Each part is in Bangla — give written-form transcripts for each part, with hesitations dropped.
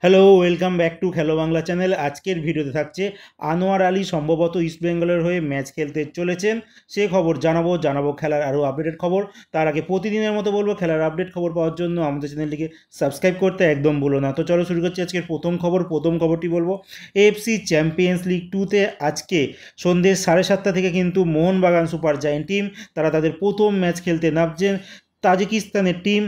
হ্যালো, ওয়েলকাম ব্যাক টু খেলো বাংলা চ্যানেল। আজকের ভিডিওতে থাকছে আনোয়ার আলী সম্ভবত ইস্ট বেঙ্গলের হয়ে ম্যাচ খেলতে চলেছেন, সে খবর জানাবো খেলার আরও আপডেটেড খবর। তার আগে প্রতিদিনের মতো বলবো, খেলার আপডেট খবর পাওয়ার জন্য আমাদের চ্যানেলটিকে সাবস্ক্রাইব করতে একদম ভুলো না। তো চলো শুরু করছি আজকের প্রথম খবরটি বলবো এএফসি চ্যাম্পিয়ন্স লিগ 2তে আজকে সন্ধ্যে 7:30 থেকে কিন্তু মোহনবাগান সুপার জায়েন্ট টিম তারা তাদের প্রথম ম্যাচ খেলতে নামছেন তাজিকিস্তানের টিম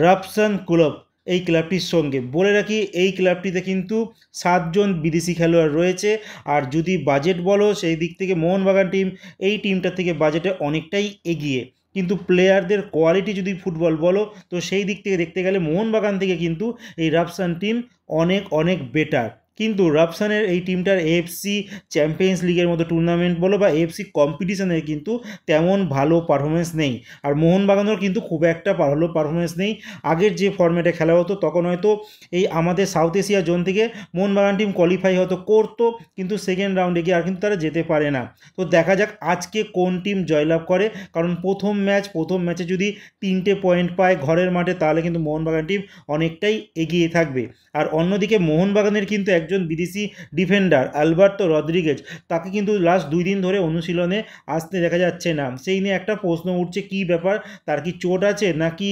রাফসান ক্লাব এই ক্লাবটির সঙ্গে। বলে রাখি, এই ক্লাবটিতে কিন্তু 7জন বিদেশি খেলোয়াড় রয়েছে। আর যদি বাজেট বলো, সেই দিক থেকে মোহনবাগান টিম এই টিমটার থেকে বাজেটে অনেকটাই এগিয়ে। কিন্তু প্লেয়ারদের কোয়ালিটি যদি ফুটবল বলো, তো সেই দিক থেকে দেখতে গেলে মোহনবাগান থেকে কিন্তু এই রাফসান টিম অনেক অনেক বেটার। কিন্তু রাফসানের এই টিমটার এএফসি চ্যাম্পিয়ন্স লিগের মতো টুর্নামেন্ট বলো বা এএফসি কম্পিটিশনে কিন্তু তেমন ভালো পারফরমেন্স নেই। আর মোহনবাগানেরও কিন্তু খুব একটা ভালো পারফরমেন্স নেই। আগের যে ফর্ম্যাটে খেলা হতো তখন হয়তো এই আমাদের সাউথ এশিয়া জোন থেকে মোহনবাগান টিম কোয়ালিফাই হয়তো করতো, কিন্তু সেকেন্ড রাউন্ডে গিয়ে আর কিন্তু তারা যেতে পারে না। তো দেখা যাক আজকে কোন টিম জয়লাভ করে, কারণ প্রথম ম্যাচে যদি 3টে পয়েন্ট পায় ঘরের মাঠে, তাহলে কিন্তু মোহনবাগান টিম অনেকটাই এগিয়ে থাকবে। আর অন্যদিকে মোহনবাগানের কিন্তু একজন বিদেশি ডিফেন্ডার আলবার্তো রদ্রিগেজ, তাকে কিন্তু লাস্ট 2 দিন ধরে অনুশীলনে আসতে দেখা যাচ্ছে না। সেই নিয়ে একটা প্রশ্ন উঠছে, কী ব্যাপার, তার কি চোট আছে নাকি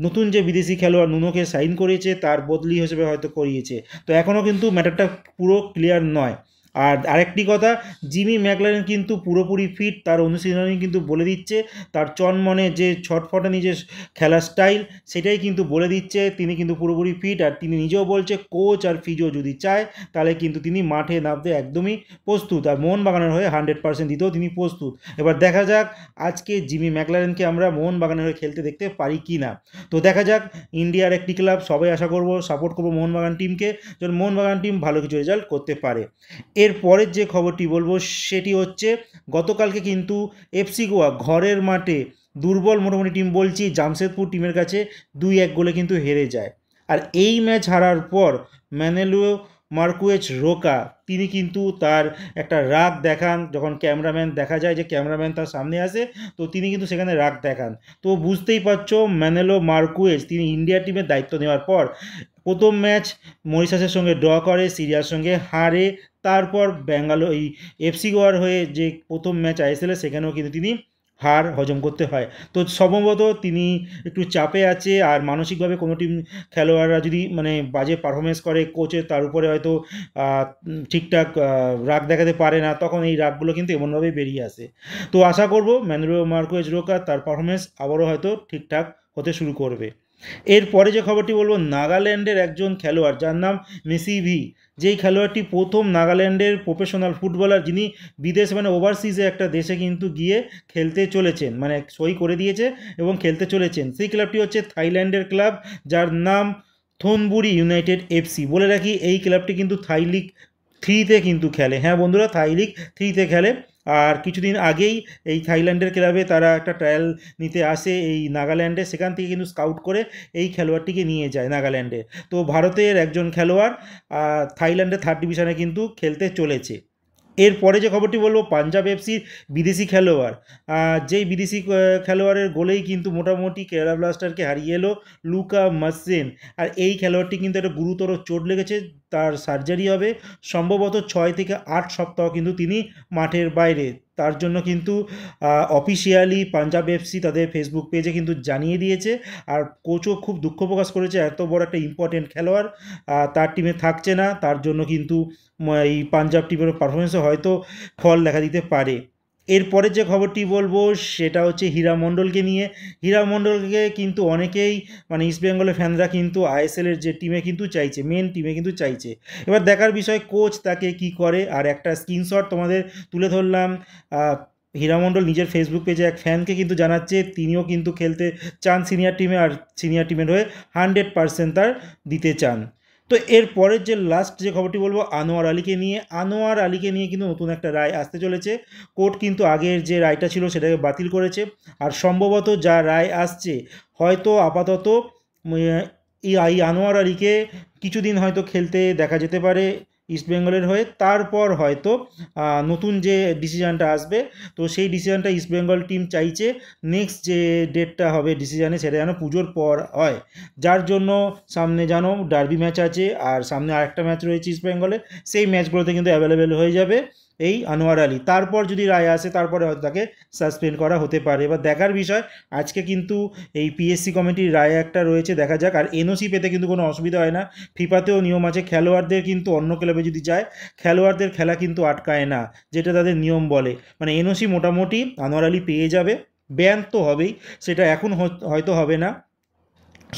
নতুন যে বিদেশি খেলোয়াড় নুনোকে সাইন করিয়েছে তার বদলি হিসেবে হয়তো করিয়েছে। তো এখনও কিন্তু ম্যাটারটা পুরো ক্লিয়ার নয়। আর আরেকটি কথা, জিমি ম্যাকলারেন কিন্তু পুরোপুরি ফিট, তার অনুশীলনে কিন্তু বলে দিচ্ছে, তার চনমনে যে ছটফটানি যে খেলার স্টাইল সেটাই কিন্তু বলে দিচ্ছে তিনি কিন্তু পুরোপুরি ফিট। আর তিনি নিজেও বলছে কোচ আর ফিজিও যদি চায় তাহলে কিন্তু তিনি মাঠে নামতে একদমই প্রস্তুত, আর মোহনবাগানের হয়ে 100% দিতেও তিনি প্রস্তুত। এবার দেখা যাক আজকে জিমি ম্যাকলারেনকে আমরা মোহনবাগানের হয়ে খেলতে দেখতে পারি কি না। তো দেখা যাক, ইন্ডিয়ার একটি ক্লাব, সবাই আশা করব সাপোর্ট করবো মোহনবাগান টিমকে, যেন মোহনবাগান টিম ভালো কিছু রেজাল্ট করতে পারে। এর পরের যে খবরটি বলবো সেটি হচ্ছে, গতকালকে কিন্তু এফসি গোয়া ঘরের মাঠে দুর্বল মোটামুটি টিম বলছি জামশেদপুর টিমের কাছে 2-1 গোলে কিন্তু হেরে যায়। আর এই ম্যাচ হারার পর ম্যানেলো মার্কুয়েজ রোকা তিনি কিন্তু তার একটা রাগ দেখান, যখন ক্যামেরাম্যান দেখা যায় যে ক্যামেরাম্যান তার সামনে আসে, তো তিনি কিন্তু সেখানে রাগ দেখান। তো বুঝতেই পারছো, ম্যানেলো মার্কুয়েজ তিনি ইন্ডিয়া টিমের দায়িত্ব নেওয়ার পর প্রথম ম্যাচ মরিশাসের সঙ্গে ড্র করে, সিরিয়ার সঙ্গে হারে, তারপর এই এফসি গোয়ার হয়ে যে প্রথম ম্যাচ আইএসএলে সেখানেও কিন্তু তিনি হার হজম করতে হয়। তো সম্ভবত তিনি একটু চাপে আছে। আর মানসিকভাবে কোনো টিম খেলোয়াড়রা যদি মানে বাজে পারফরমেন্স করে, কোচের তার উপরে হয়তো ঠিকঠাক রাগ দেখাতে পারে না, তখন এই রাগগুলো কিন্তু এমনভাবেই বেরিয়ে আসে। তো আশা করব ম্যানুয়েল মার্কুয়েজ রোকা তার পারফরমেন্স আবারও হয়তো ঠিকঠাক হতে শুরু করবে। এরপরে যে খবরটি বলবো, নাগাল্যান্ডের একজন খেলোয়াড় যার নাম মেসি ভি, যেই খেলোয়াড়টি প্রথম নাগাল্যান্ডের প্রফেশনাল ফুটবলার যিনি বিদেশ মানে ওভারসিজে একটা দেশে কিন্তু গিয়ে খেলতে চলেছেন, মানে সই করে দিয়েছে এবং খেলতে চলেছেন। সেই ক্লাবটি হচ্ছে থাইল্যান্ডের ক্লাব, যার নাম থোনবুরি ইউনাইটেড এফসি। বলে রাখি, এই ক্লাবটি কিন্তু থাই লিগ 3তে কিন্তু খেলে। হ্যাঁ বন্ধুরা, থাই লিগ 3তে খেলে। আর কিছুদিন আগেই এই থাইল্যান্ডের ক্লাবে তারা একটা ট্রায়াল নিতে আসে এই নাগাল্যান্ডে, সেখান থেকে কিন্তু স্কাউট করে এই খেলোয়াড়টিকে নিয়ে যায় নাগাল্যান্ডে। তো ভারতের একজন খেলোয়াড় থাইল্যান্ডের 3rd ডিভিশনে কিন্তু খেলতে চলেছে। এরপরে যে খবরটি বলবো, পাঞ্জাব এফসির বিদেশি খেলোয়াড়, যেই বিদেশি খেলোয়াড়ের গোলেই কিন্তু মোটামুটি কেরালা ব্লাস্টারকে হারিয়ে এলো লুকা মাসেন। আর এই খেলোয়াড়টি কিন্তু একটা গুরুতর চোট লেগেছে, তার সার্জারি হবে, সম্ভবত 6 থেকে 8 সপ্তাহ কিন্তু তিনি মাঠের বাইরে। তার জন্য কিন্তু অফিসিয়ালি পাঞ্জাব এফসি তাদের ফেসবুক পেজে কিন্তু জানিয়ে দিয়েছে। আর কোচও খুব দুঃখ প্রকাশ করেছে, এত বড় একটা ইম্পর্টেন্ট খেলোয়াড় তার টিমে থাকছে না, তার জন্য কিন্তু এই পাঞ্জাব টিমের পারফরমেন্সে হয়তো ফল দেখা দিতে পারে। এরপরের যে খবরটি বলবো সেটা হচ্ছে হীরা মণ্ডলকে নিয়ে। হীরা মণ্ডলকে কিন্তু অনেকেই মানে ইস্টবেঙ্গলের ফ্যানরা কিন্তু আইএসএলের যে টিমে কিন্তু চাইছে, মেন টিমে কিন্তু চাইছে। এবার দেখার বিষয় কোচ তাকে কি করে। আর একটা স্ক্রিনশট তোমাদের তুলে ধরলাম, হীরা মণ্ডল নিজের ফেসবুক পেজে এক ফ্যানকে কিন্তু জানাচ্ছে তিনিও কিন্তু খেলতে চান সিনিয়র টিমে, আর সিনিয়র টিমের হয়ে 100% তার দিতে চান। তো এর পরের যে লাস্ট যে খবরটি বলবো আনোয়ার আলীকে নিয়ে কিন্তু নতুন একটা রায় আসতে চলেছে। কোর্ট কিন্তু আগের যে রায়টা ছিল সেটাকে বাতিল করেছে। আর সম্ভবত যা রায় আসছে, হয়তো আপাতত এই আনোয়ার আলীকে কিছুদিন হয়তো খেলতে দেখা যেতে পারে ইস্টবেঙ্গলের হয়ে। তারপর হয়তো নতুন যে ডিসিশানটা আসবে, তো সেই ডিসিশানটা ইস্টবেঙ্গল টিম চাইছে নেক্সট যে ডেটটা হবে ডিসিশানে, সেটা যেন পুজোর পর হয়। যার জন্য সামনে জানো ডার্বি ম্যাচ আছে, আর সামনে আরেকটা ম্যাচ রয়েছে ইস্টবেঙ্গলে, সেই ম্যাচগুলোতে কিন্তু অ্যাভেলেবেল হয়ে যাবে এই আনোয়ার আলী। তারপর যদি রায় আসে, তারপরে হয়তো তাকে সাসপেন্ড করা হতে পারে। এবার দেখার বিষয়, আজকে কিন্তু এই পিএসসি কমিটির রায় একটা রয়েছে, দেখা যাক। আর এনওসি পেতে কিন্তু কোনো অসুবিধা হয় না, ফিফাতেও নিয়ম আছে, খেলোয়াড়দের কিন্তু অন্য ক্লাবে যদি যায়, খেলোয়াড়দের খেলা কিন্তু আটকায় না, যেটা তাদের নিয়ম বলে। মানে এনওসি মোটামুটি আনোয়ার আলী পেয়ে যাবে, ব্যান তো হবেই, সেটা এখন হয়তো হবে না,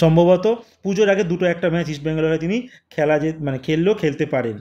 সম্ভবত পুজোর আগে দুটো একটা ম্যাচ ইস্টবেঙ্গলের হয়ে তিনি খেলা যে মানে খেললেও খেলতে পারেন।